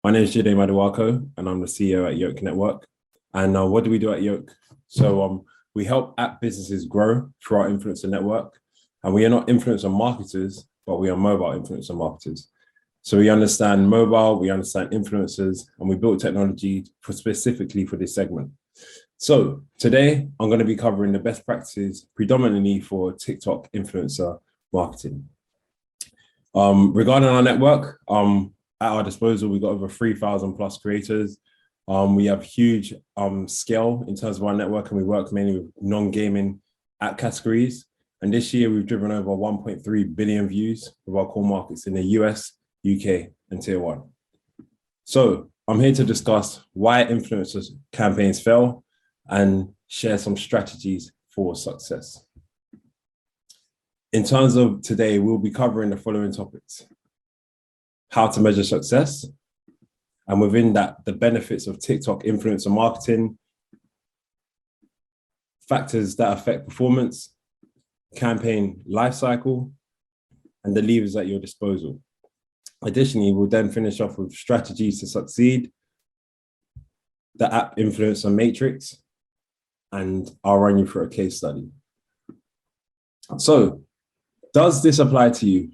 My name is Jide Maduwako, and I'm the CEO at Yoke Network. And what do we do at Yoke? We help app businesses grow through our influencer network. And we are not influencer marketers, but we are mobile influencer marketers. So we understand mobile, we understand influencers, and we built technology specifically for this segment. So today, I'm going to be covering the best practices predominantly for TikTok influencer marketing. Regarding our network, at our disposal, we've got over 3,000 plus creators. We have huge scale in terms of our network, and we work mainly with non-gaming app categories. And this year, we've driven over 1.3 billion views with our core markets in the US, UK, and Tier 1. So I'm here to discuss why influencers campaigns fail and share some strategies for success. In terms of today, we'll be covering the following topics: how to measure success, and within that, the benefits of TikTok influencer marketing, factors that affect performance, campaign lifecycle, and the levers at your disposal. Additionally, we'll then finish off with strategies to succeed, the app influencer matrix, and I'll run you through a case study. So, does this apply to you?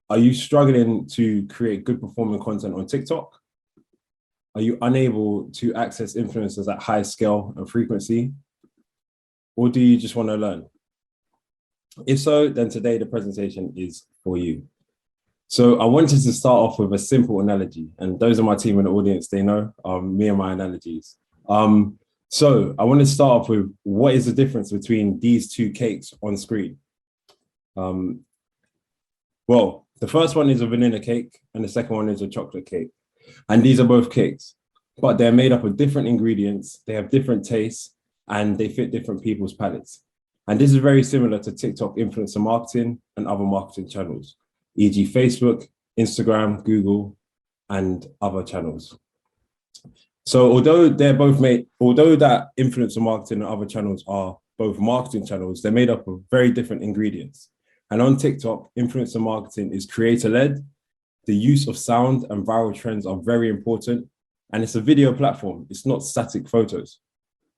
Are you struggling to create good performing content on TikTok? Are you unable to access influencers at high scale and frequency? Or do you just want to learn? If so, then today the presentation is for you. So I wanted to start off with a simple analogy, and those are my team in the audience, they know me and my analogies. So I want to start off with what is the difference between these two cakes on screen? Well, the first one is a vanilla cake and the second one is a chocolate cake. And these are both cakes, but they're made up of different ingredients, they have different tastes, and they fit different people's palates. And this is very similar to TikTok influencer marketing and other marketing channels, e.g. Facebook, Instagram, Google, and other channels. So although that influencer marketing and other channels are both marketing channels, they're made up of very different ingredients. And on TikTok, influencer marketing is creator-led. The use of sound and viral trends are very important. And it's a video platform. It's not static photos.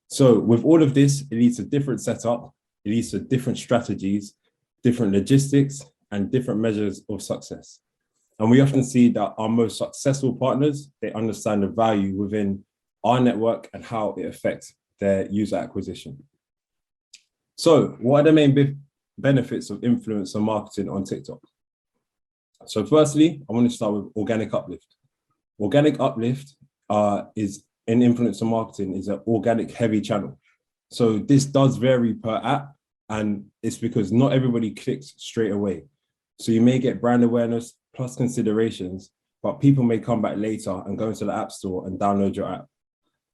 So with all of this, it leads to different setup. It leads to different strategies, different logistics, and different measures of success. And we often see that our most successful partners, they understand the value within our network and how it affects their user acquisition. So what are the main benefits of influencer marketing on TikTok? So firstly, I want to start with organic uplift. Organic uplift is in influencer marketing is an organic heavy channel. So this does vary per app, and it's because not everybody clicks straight away. So you may get brand awareness plus considerations, but people may come back later and go into the app store and download your app.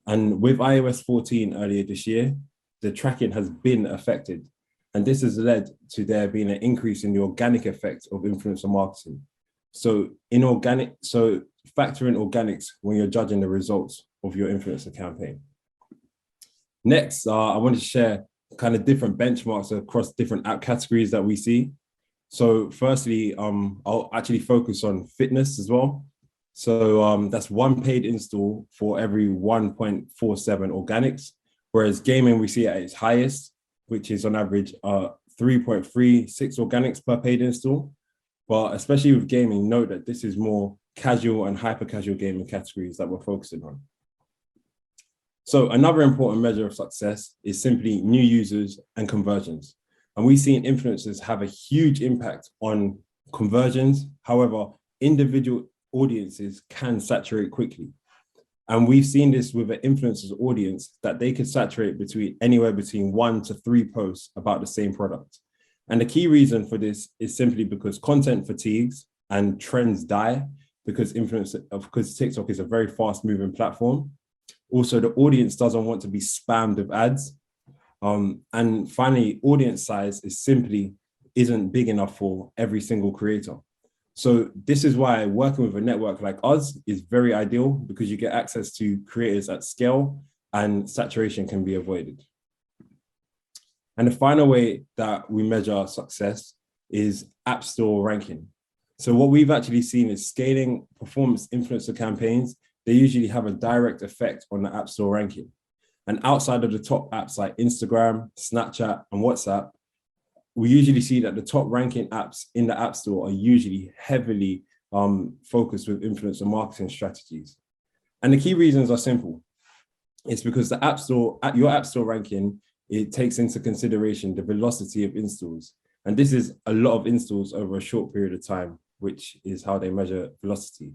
And with iOS 14 earlier this year, the tracking has been affected. And this has led to there being an increase in the organic effect of influencer marketing. So factor in organics when you're judging the results of your influencer campaign. Next, I want to share kind of different benchmarks across different app categories that we see. So firstly, I'll actually focus on fitness as well. So that's one paid install for every 1.47 organics, whereas gaming we see at its highest, which is on average 3.36 organics per paid install. But especially with gaming, note that this is more casual and hyper casual gaming categories that we're focusing on. So another important measure of success is simply new users and conversions. And we've seen influencers have a huge impact on conversions. However, individual audiences can saturate quickly. And we've seen this with an influencer's audience that they could saturate anywhere between 1 to 3 posts about the same product. And the key reason for this is simply because content fatigues and trends die because TikTok is a very fast moving platform. Also, the audience doesn't want to be spammed with ads. And finally, audience size isn't big enough for every single creator. So this is why working with a network like us is very ideal, because you get access to creators at scale and saturation can be avoided. And the final way that we measure success is App Store ranking. So what we've actually seen is scaling performance influencer campaigns. They usually have a direct effect on the App Store ranking. And outside of the top apps like Instagram, Snapchat, and WhatsApp, we usually see that the top ranking apps in the App Store are usually heavily focused with influencer marketing strategies. And the key reasons are simple. It's because the App Store, your App Store ranking, it takes into consideration the velocity of installs. And this is a lot of installs over a short period of time, which is how they measure velocity.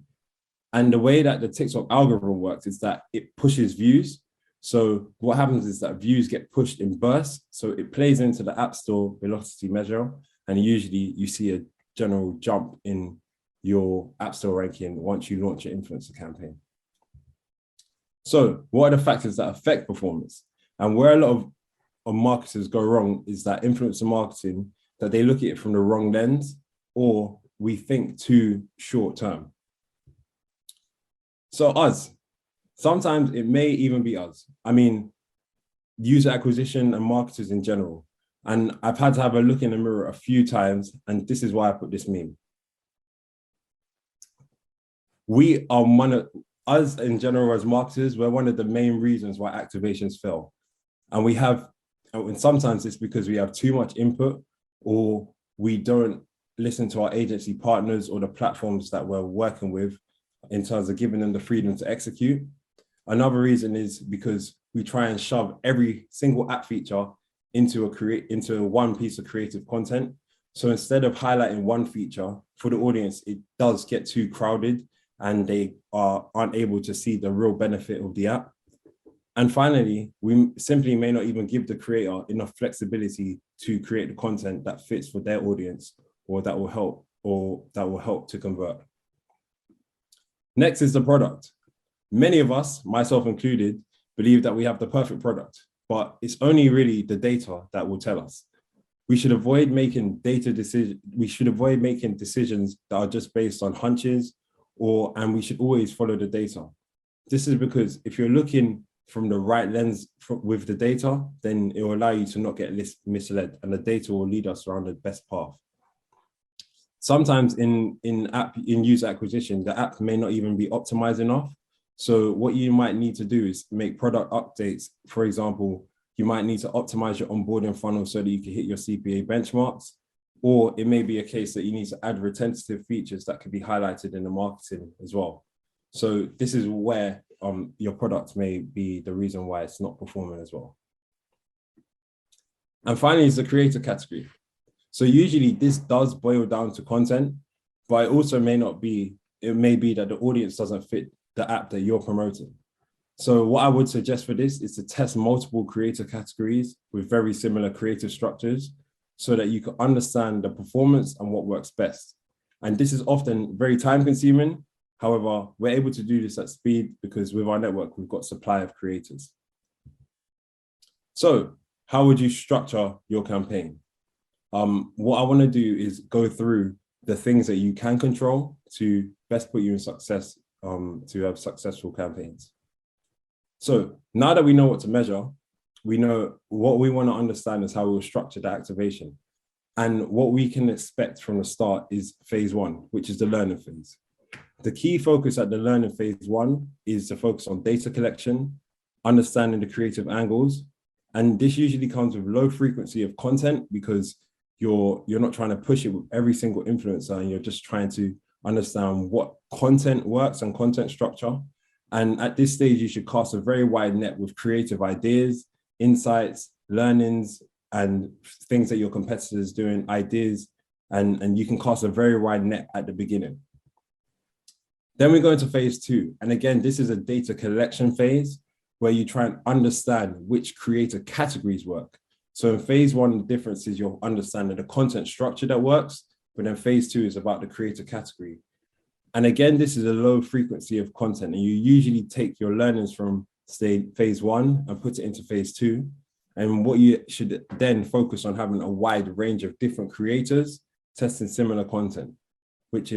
And the way that the TikTok algorithm works is that it pushes views. So what happens is that views get pushed in bursts. So it plays into the App Store velocity measure. And usually you see a general jump in your App Store ranking once you launch your influencer campaign. So what are the factors that affect performance? And where a lot of marketers go wrong is that influencer marketing, that they look at it from the wrong lens, or we think too short term. So sometimes it may even be us. I mean, user acquisition and marketers in general. And I've had to have a look in the mirror a few times, and this is why I put this meme. We are us in general as marketers, we're one of the main reasons why activations fail. And sometimes it's because we have too much input, or we don't listen to our agency partners or the platforms that we're working with in terms of giving them the freedom to execute. Another reason is because we try and shove every single app feature into one piece of creative content. So instead of highlighting one feature for the audience, it does get too crowded and they aren't able to see the real benefit of the app. And finally, we simply may not even give the creator enough flexibility to create the content that fits for their audience, or that will help to convert. Next is the product. Many of us, myself included, believe that we have the perfect product, but it's only really the data that will tell us. We should avoid making decisions that are just based on hunches, and we should always follow the data. This is because if you're looking from the right lens with the data, then it will allow you to not get misled, and the data will lead us around the best path. Sometimes in user acquisition, the app may not even be optimized enough. So what you might need to do is make product updates. For example, you might need to optimize your onboarding funnel so that you can hit your CPA benchmarks, or it may be a case that you need to add retentive features that could be highlighted in the marketing as well. So this is where your product may be the reason why it's not performing as well. And finally is the creator category. So usually this does boil down to content, but it also may not be, it may be that the audience doesn't fit the app that you're promoting. So what I would suggest for this is to test multiple creator categories with very similar creative structures so that you can understand the performance and what works best. And this is often very time consuming. However, we're able to do this at speed because with our network, we've got supply of creators. So how would you structure your campaign? What I want to do is go through the things that you can control to best put you in success, to have successful campaigns. So now that we know what to measure, we know what we want to understand is how we'll structure the activation. And what we can expect from the start is phase one, which is the learning phase. The key focus at the learning phase one is to focus on data collection, understanding the creative angles. And this usually comes with low frequency of content because you're not trying to push it with every single influencer, and you're just trying to understand what content works and content structure. And at this stage, you should cast a very wide net with creative ideas, insights, learnings, and things that your competitors doing, ideas, and you can cast a very wide net at the beginning. Then we go into phase two. And again, this is a data collection phase where you try and understand which creator categories work. So in phase one, the difference is you're understanding the content structure that works, but then phase two is about the creator category. And again, this is a low frequency of content, and you usually take your learnings from phase one and put it into phase two. And what you should then focus on having a wide range of different creators testing similar content, which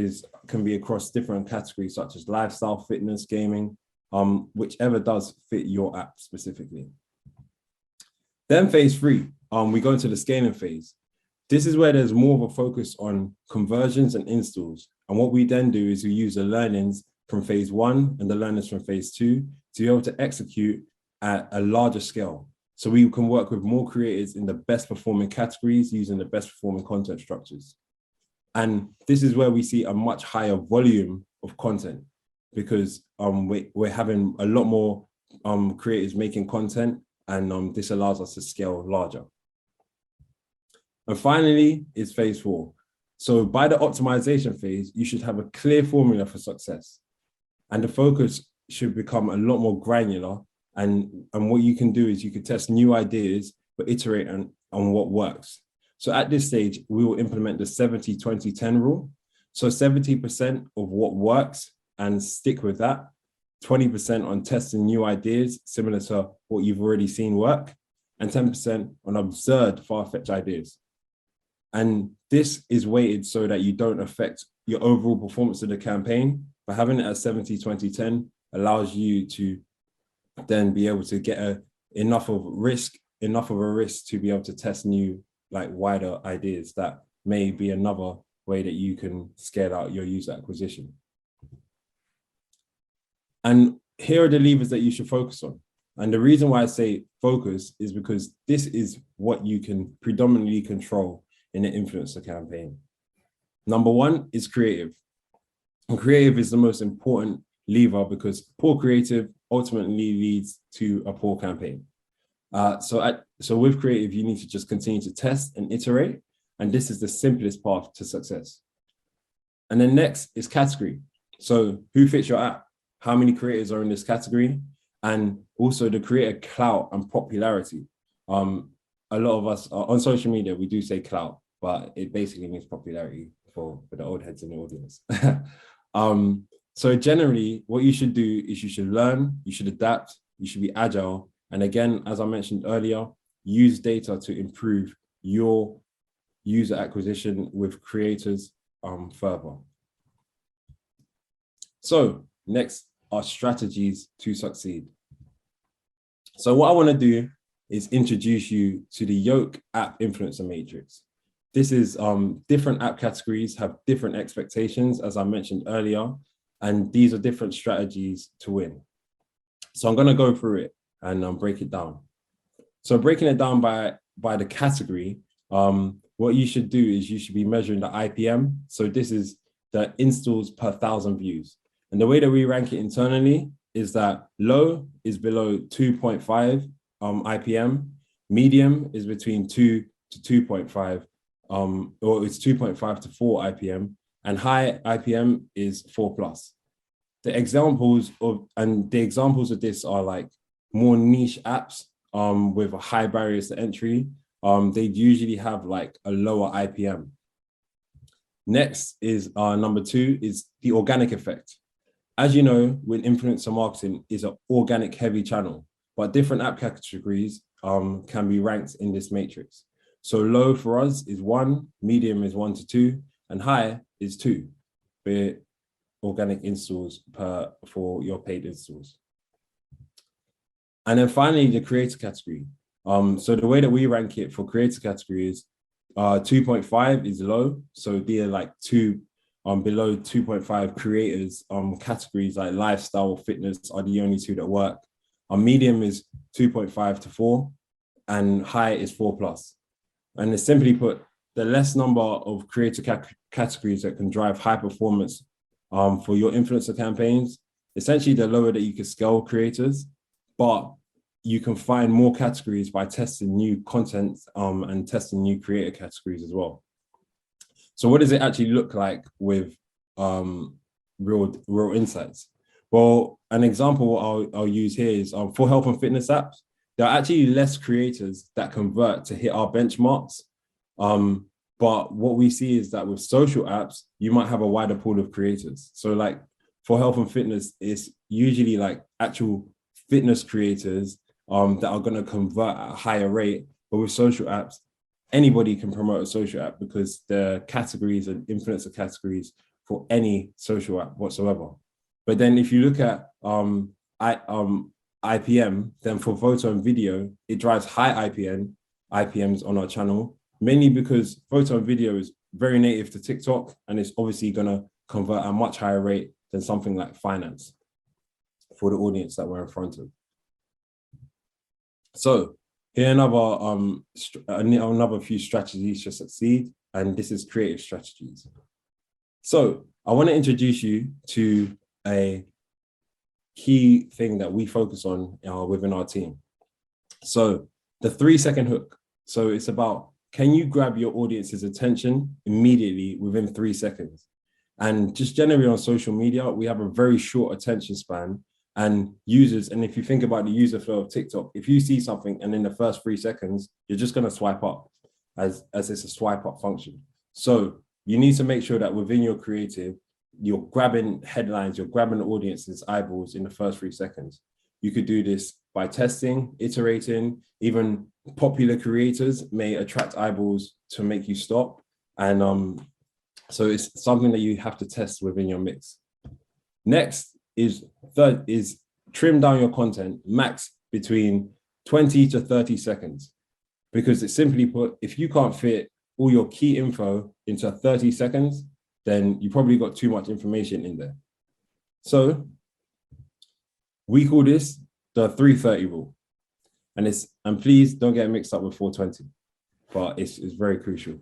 can be across different categories such as lifestyle, fitness, gaming, whichever does fit your app specifically. Then phase three, we go into the scaling phase. This is where there's more of a focus on conversions and installs. And what we then do is we use the learnings from phase one and the learnings from phase two to be able to execute at a larger scale. So we can work with more creators in the best performing categories using the best performing content structures. And this is where we see a much higher volume of content because we're having a lot more creators making content, and this allows us to scale larger. And finally is phase four. So by the optimization phase, you should have a clear formula for success. And the focus should become a lot more granular. And what you can do is you can test new ideas, but iterate on what works. So at this stage, we will implement the 70-20-10 rule. So 70% of what works and stick with that, 20% on testing new ideas, similar to what you've already seen work, and 10% on absurd far-fetched ideas. And this is weighted so that you don't affect your overall performance of the campaign. But having it at 70-20-10 allows you to then be able to get enough of a risk to be able to test new, like wider ideas that may be another way that you can scale out your user acquisition. And here are the levers that you should focus on. And the reason why I say focus is because this is what you can predominantly control in an influencer campaign. Number one is creative. And creative is the most important lever because poor creative ultimately leads to a poor campaign. So with creative, you need to just continue to test and iterate. And this is the simplest path to success. And then next is category. So who fits your app? How many creators are in this category? And also the creator clout and popularity. A lot of us on social media, we do say clout, but it basically means popularity for the old heads in the audience. So generally, what you should do is you should learn, you should adapt, you should be agile. And again, as I mentioned earlier, use data to improve your user acquisition with creators further. So next are strategies to succeed. So what I want to do is introduce you to the Yoke App Influencer Matrix. This is different app categories have different expectations, as I mentioned earlier, and these are different strategies to win. So I'm going to go through it and break it down. So breaking it down by the category, what you should do is you should be measuring the IPM. So this is the installs per 1,000 views. And the way that we rank it internally is that low is below 2.5 IPM, medium is between 2 to 2.5, or it's 2.5 to 4 IPM, and high IPM is 4+. The examples of this are like more niche apps with a high barriers to entry. They'd usually have like a lower IPM. Next is number 2 is the organic effect. As you know, with influencer marketing is an organic heavy channel, but different app categories can be ranked in this matrix. So low for us is 1, medium is 1 to 2, and high is 2, be it organic installs for your paid installs. And then finally, the creator category. So the way that we rank it for creator category is 2.5 is low. So they're like below 2.5 creators. Categories like lifestyle or fitness are the only 2 that work. Medium is 2.5 to 4, and high is 4+. And it's simply put, the less number of creator categories that can drive high performance for your influencer campaigns, essentially the lower that you can scale creators, but you can find more categories by testing new content and testing new creator categories as well. So what does it actually look like with real insights? Well, an example I'll use here is for health and fitness apps, there are actually less creators that convert to hit our benchmarks. But what we see is that with social apps, you might have a wider pool of creators. So like for health and fitness, it's usually like actual fitness creators that are going to convert at a higher rate. But with social apps, anybody can promote a social app because the categories and influencer categories for any social app whatsoever. But then if you look at IPM, then for photo and video, it drives high IPMs on our channel, mainly because photo and video is very native to TikTok, and it's obviously going to convert at a much higher rate than something like finance for the audience that we're in front of. So here are another few strategies to succeed, and this is creative strategies. So I want to introduce you to a key thing that we focus on within our team. So the 3-second hook. So it's about, can you grab your audience's attention immediately within 3 seconds? And just generally on social media, we have a very short attention span, and users, and if you think about the user flow of TikTok, if you see something and in the first 3 seconds, you're just going to swipe up as it's a swipe up function. So you need to make sure that within your creative, you're grabbing headlines, you're grabbing the audience's eyeballs in the first 3 seconds. You could do this by testing, iterating. Even popular creators may attract eyeballs to make you stop. And so it's something that you have to test within your mix. Next is trim down your content max between 20 to 30 seconds. Because it's simply put, if you can't fit all your key info into 30 seconds, then you probably got too much information in there. So we call this the 330 rule. And please don't get mixed up with 420, but it's very crucial.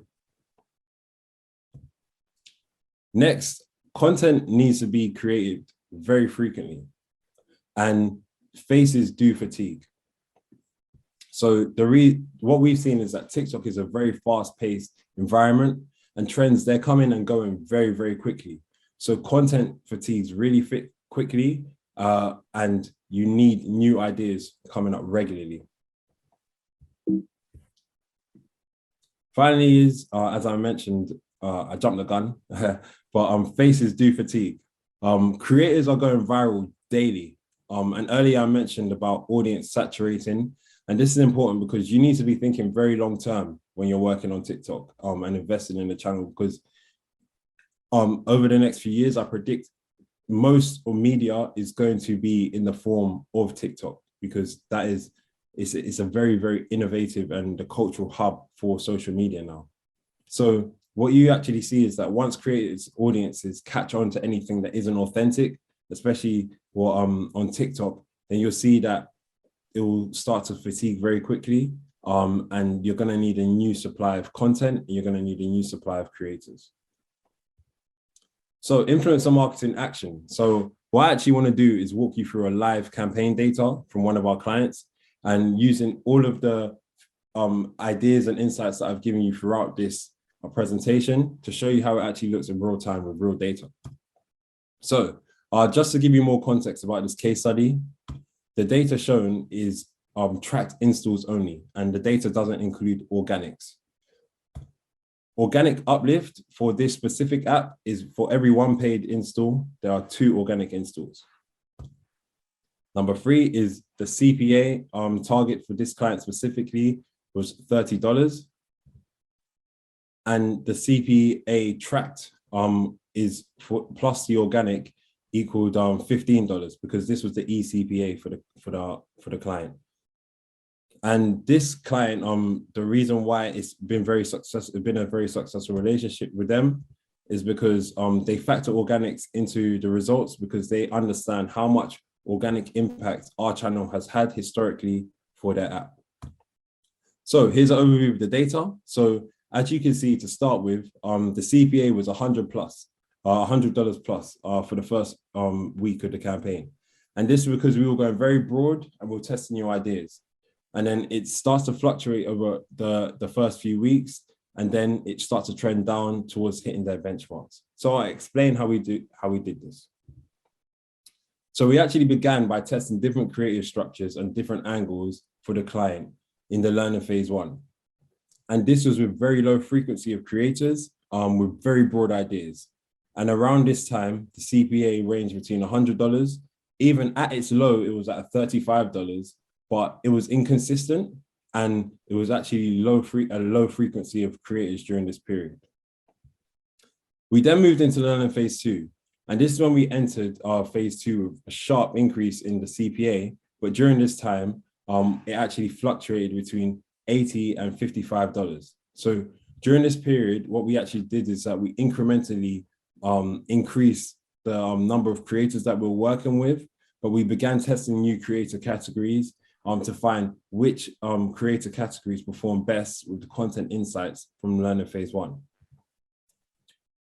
Next, content needs to be created very frequently, and faces do fatigue. So what we've seen is that TikTok is a very fast-paced environment, and trends, they're coming and going very, very quickly. So content fatigues really fit quickly, and you need new ideas coming up regularly. Finally is, as I mentioned, I jumped the gun, but faces do fatigue. Creators are going viral daily. And earlier I mentioned about audience saturating, and this is important because you need to be thinking very long term when you're working on TikTok and investing in the channel, because over the next few years, I predict most of media is going to be in the form of TikTok, because it's a very, very innovative and the cultural hub for social media now. So what you actually see is that once creators, audiences catch on to anything that isn't authentic, especially on TikTok, then you'll see that it will start to fatigue very quickly. And you're going to need a new supply of content, and you're going to need a new supply of creators. So influencer marketing action. So what I actually want to do is walk you through a live campaign data from one of our clients, and using all of the ideas and insights that I've given you throughout this presentation to show you how it actually looks in real time with real data. So just to give you more context about this case study, the data shown is tracked installs only, and the data doesn't include organics. Organic uplift for this specific app is for every 1 paid install, there are 2 organic installs. Number 3 is the CPA target for this client specifically was $30. And the CPA tracked is for plus the organic equaled $15, because this was the eCPA for the client. And this client, the reason why it's been a very successful relationship with them is because they factor organics into the results, because they understand how much organic impact our channel has had historically for their app. So here's an overview of the data. So as you can see, to start with, the CPA was $100 plus for the first week of the campaign. And this is because we were going very broad and we were testing new ideas. And then it starts to fluctuate over the first few weeks, and then it starts to trend down towards hitting their benchmarks. So I explain how we did this. So we actually began by testing different creative structures and different angles for the client in the learning phase 1. And this was with very low frequency of creators with very broad ideas. And around this time, the CPA ranged between $100, even at its low, it was at $35, but it was inconsistent, and it was actually a low frequency of creators during this period. We then moved into learning phase 2. And this is when we entered our phase 2 with a sharp increase in the CPA. But during this time, it actually fluctuated between $80 and $55. So during this period, what we actually did is that we incrementally increase the number of creators that we're working with, but we began testing new creator categories to find which creator categories perform best with the content insights from learning phase 1.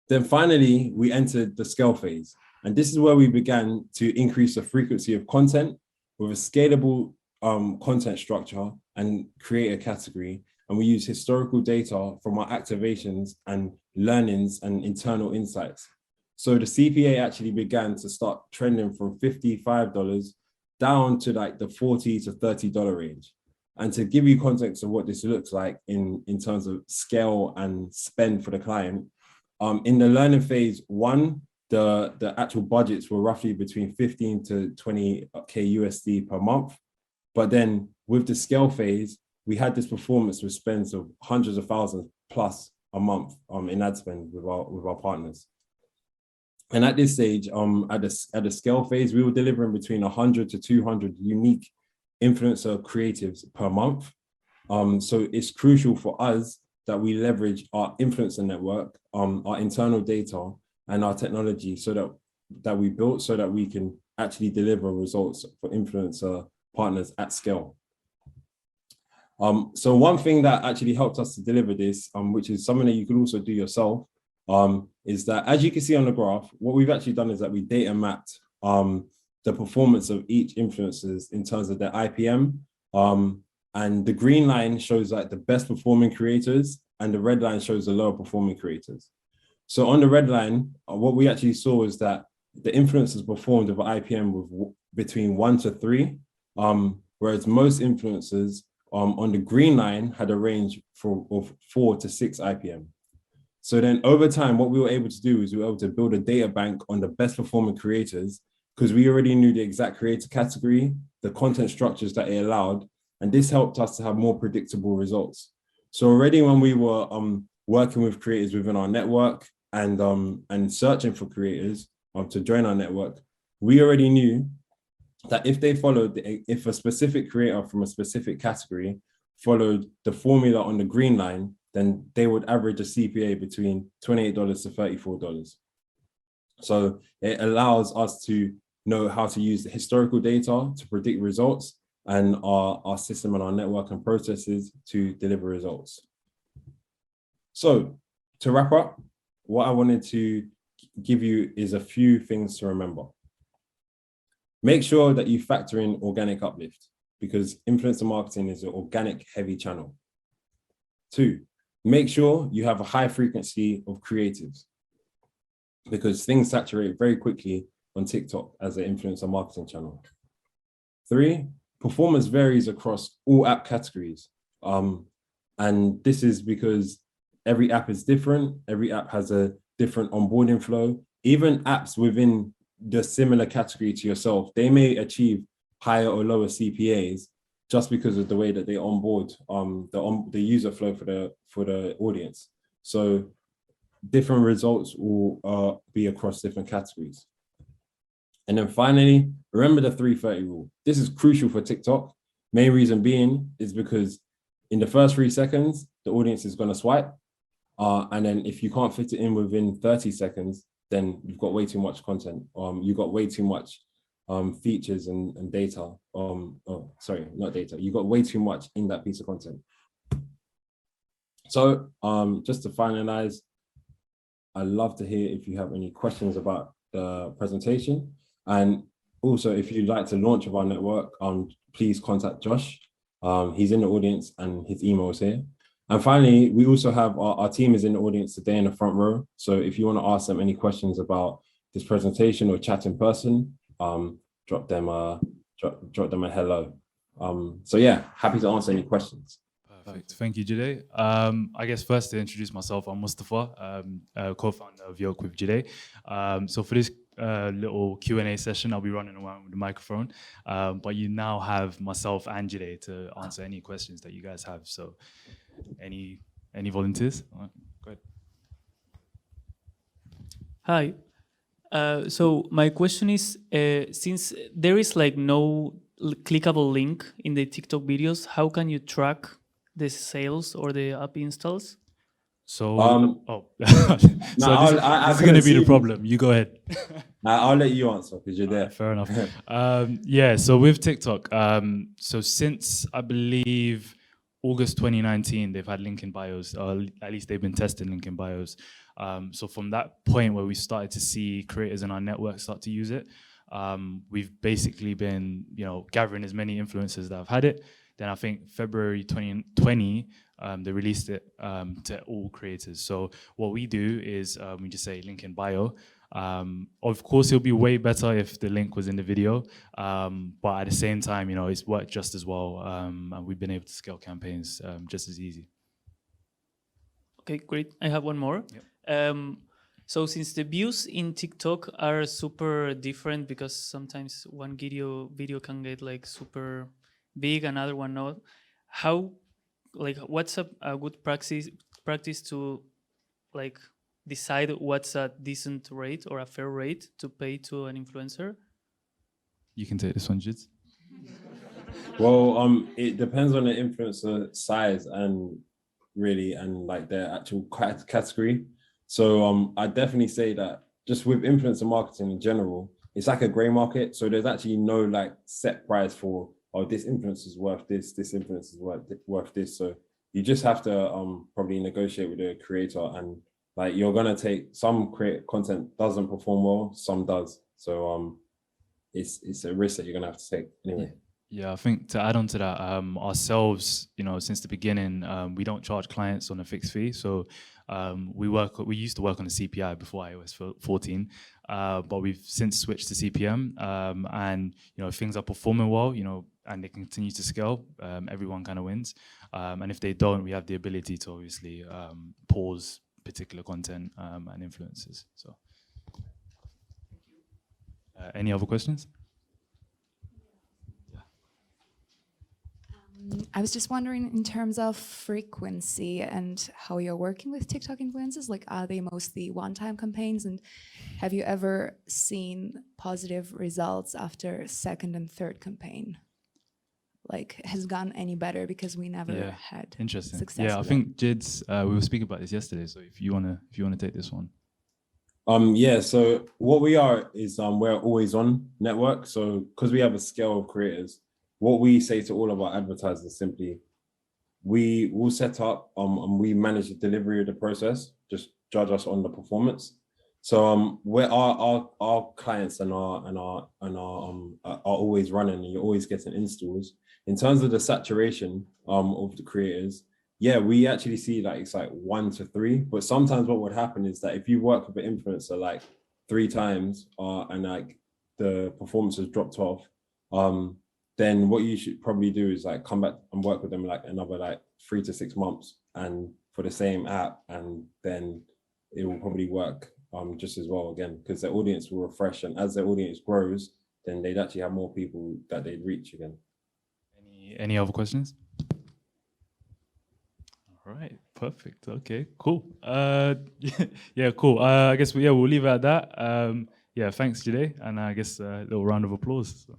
Then finally, we entered the scale phase. And this is where we began to increase the frequency of content with a scalable content structure and create a category. And we use historical data from our activations and learnings and internal insights. So the CPA actually began to start trending from $55 down to like the $40 to $30 range. And to give you context of what this looks like in terms of scale and spend for the client, in the learning phase 1, the actual budgets were roughly between 15 to 20K USD per month. But then with the scale phase, we had this performance with spends of hundreds of thousands plus a month in ad spend with our partners. And at this stage, at the scale phase, we were delivering between 100 to 200 unique influencer creatives per month. So it's crucial for us that we leverage our influencer network, our internal data, and our technology so that we built so that we can actually deliver results for influencer partners at scale. So one thing that actually helped us to deliver this, which is something that you can also do yourself, is that as you can see on the graph, what we've actually done is that we data mapped the performance of each influencers in terms of their IPM. And the green line shows like the best performing creators and the red line shows the lower performing creators. So on the red line, what we actually saw is that the influencers performed with an IPM with between 1 to 3, whereas most influencers on the green line had a range of 4 to 6 IPM. So then over time, what we were able to do is we were able to build a data bank on the best performing creators because we already knew the exact creator category, the content structures that it allowed, and this helped us to have more predictable results. So already when we were working with creators within our network and searching for creators to join our network, we already knew that if they followed, if a specific creator from a specific category followed the formula on the green line, then they would average a CPA between $28 to $34. So it allows us to know how to use the historical data to predict results and our system and our network and processes to deliver results. So to wrap up, what I wanted to give you is a few things to remember. Make sure that you factor in organic uplift because influencer marketing is an organic heavy channel. 2, make sure you have a high frequency of creatives because things saturate very quickly on TikTok as an influencer marketing channel. 3, performance varies across all app categories. And this is because every app is different. Every app has a different onboarding flow. Even apps within the similar category to yourself, they may achieve higher or lower CPAs just because of the way that they onboard the user flow for the audience. So different results will be across different categories. And then finally, remember the 330 rule. This is crucial for TikTok. Main reason being is because in the first 3 seconds, the audience is going to swipe. And then if you can't fit it in within 30 seconds, then you've got way too much content. You've got way too much features and data. Sorry, not data. You've got way too much in that piece of content. So just to finalize, I'd love to hear if you have any questions about the presentation. And also, if you'd like to launch with our network, please contact Josh. He's in the audience and his email is here. And finally, we also have our team is in the audience today in the front row. So if you want to ask them any questions about this presentation or chat in person, drop them a hello. So yeah, happy to answer any questions. Perfect. Thank you, Jide. I guess first to introduce myself, I'm Mustafa, co-founder of Yoke with Jide. So for this little Q&A session, I'll be running around with the microphone, but you now have myself and Jide to answer any questions that you guys have. So any volunteers? All right, go ahead. Hi. So my question is, since there is like no clickable link in the TikTok videos, how can you track the sales or the app installs? So, No, so I this is going to couldn't be the see. problem. You go ahead. I'll let you answer because you're there. Fair enough. Yeah, so with TikTok, so since I believe August 2019, they've had link in bios, or at least they've been testing link in bios. So from that point where we started to see creators in our network start to use it, we've basically been, gathering as many influencers that have had it. Then I think February 2020, they released it to all creators. So what we do is we just say link in bio. Of course, it'll be way better if the link was in the video, but at the same time, it's worked just as well, and we've been able to scale campaigns just as easy. Okay, great. I have one more. Yep. So since the views in TikTok are super different because sometimes one video can get like super big, another one not. What's a good practice to like decide what's a decent rate or a fair rate to pay to an influencer? You can take this one, Jids. Well, it depends on the influencer size and like their actual category. So I definitely say that just with influencer marketing in general, it's like a gray market. So there's actually no like set price for, oh, this influencer is worth this influencer is worth this. So you just have to probably negotiate with the creator, and like you're gonna take some content doesn't perform well, some does. So it's a risk that you're gonna have to take anyway. Yeah, I think to add on to that, ourselves, since the beginning, we don't charge clients on a fixed fee. So we used to work on a CPI before iOS 14, but we've since switched to CPM. And if things are performing well, and they continue to scale, everyone kind of wins. And if they don't, we have the ability to obviously pause particular content and influences. So, any other questions? I was just wondering, in terms of frequency and how you're working with TikTok influencers, like are they mostly one-time campaigns, and have you ever seen positive results after second and third campaign? Like, has gone any better because we never had interesting success? Yeah, I think Jids, we were speaking about this yesterday. So if you wanna take this one. Yeah, so what we are is we're always on network. So because we have a scale of creators, what we say to all of our advertisers simply, we will set up and we manage the delivery of the process. Just judge us on the performance. So where our clients and our are always running, and you're always getting installs. In terms of the saturation of the creators, yeah, we actually see like it's like 1 to 3. But sometimes what would happen is that if you work with an influencer like 3 times and like the performance has dropped off, then what you should probably do is like come back and work with them like another like 3 to 6 months and for the same app, and then it will probably work just as well again, because the audience will refresh, and as the audience grows, then they'd actually have more people that they'd reach again. Any other questions? All right, perfect. Okay, cool. Yeah, cool. I guess we'll leave it at that. Yeah, thanks, Jide, and I guess a little round of applause. So.